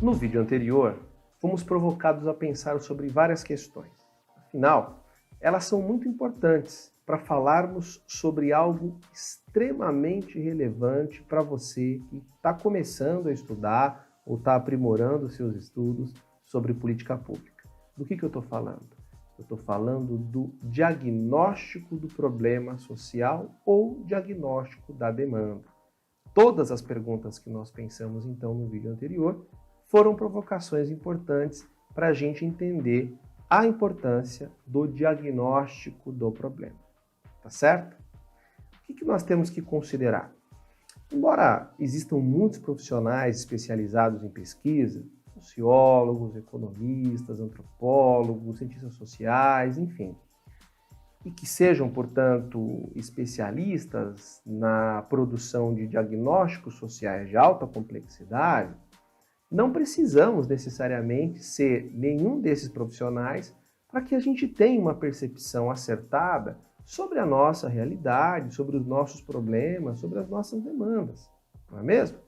No vídeo anterior, fomos provocados a pensar sobre várias questões. Afinal, elas são muito importantes para falarmos sobre algo extremamente relevante para você que está começando a estudar ou está aprimorando seus estudos sobre política pública. Do que eu estou falando? Eu estou falando do diagnóstico do problema social ou diagnóstico da demanda. Todas as perguntas que nós pensamos então no vídeo anterior foram provocações importantes para a gente entender a importância do diagnóstico do problema. Tá certo? O que nós temos que considerar? Embora existam muitos profissionais especializados em pesquisa, sociólogos, economistas, antropólogos, cientistas sociais, enfim, e que sejam, portanto, especialistas na produção de diagnósticos sociais de alta complexidade, não precisamos necessariamente ser nenhum desses profissionais para que a gente tenha uma percepção acertada sobre a nossa realidade, sobre os nossos problemas, sobre as nossas demandas, não é mesmo?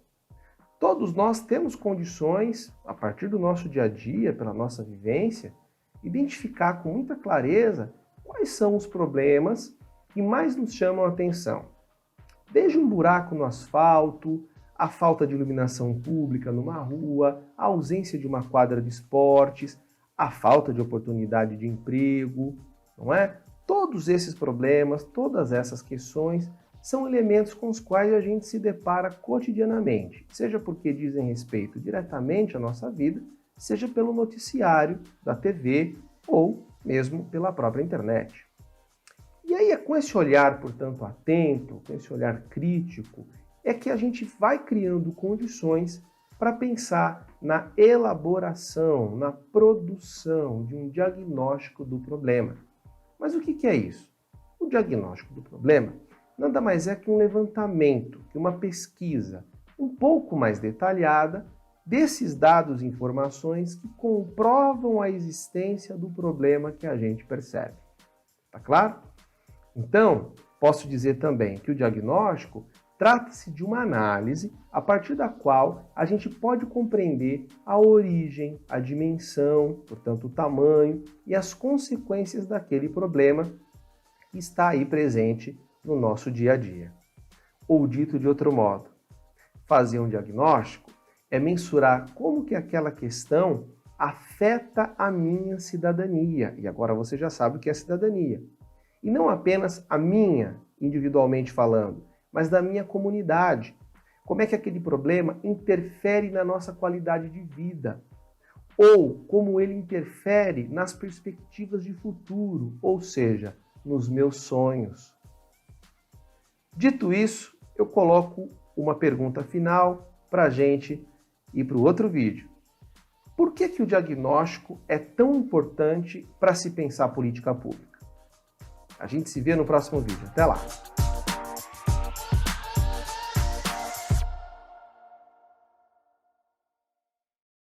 Todos nós temos condições, a partir do nosso dia a dia, pela nossa vivência, identificar com muita clareza quais são os problemas que mais nos chamam a atenção. Desde um buraco no asfalto, a falta de iluminação pública numa rua, a ausência de uma quadra de esportes, a falta de oportunidade de emprego, não é? Todos esses problemas, todas essas questões são elementos com os quais a gente se depara cotidianamente, seja porque dizem respeito diretamente à nossa vida, seja pelo noticiário da TV ou mesmo pela própria internet. E aí é com esse olhar, portanto, atento, com esse olhar crítico, é que a gente vai criando condições para pensar na elaboração, na produção de um diagnóstico do problema. Mas o que é isso? O diagnóstico do problema nada mais é que um levantamento, que uma pesquisa um pouco mais detalhada desses dados e informações que comprovam a existência do problema que a gente percebe. Tá claro? Então, posso dizer também que o diagnóstico trata-se de uma análise a partir da qual a gente pode compreender a origem, a dimensão, portanto o tamanho e as consequências daquele problema que está aí presente no nosso dia a dia. Ou dito de outro modo, fazer um diagnóstico é mensurar como que aquela questão afeta a minha cidadania. E agora você já sabe o que é cidadania. E não apenas a minha, individualmente falando, mas da minha comunidade. Como é que aquele problema interfere na nossa qualidade de vida? Ou como ele interfere nas perspectivas de futuro, ou seja, nos meus sonhos. Dito isso, eu coloco uma pergunta final para a gente ir para o outro vídeo. Por que o diagnóstico é tão importante para se pensar política pública? A gente se vê no próximo vídeo. Até lá!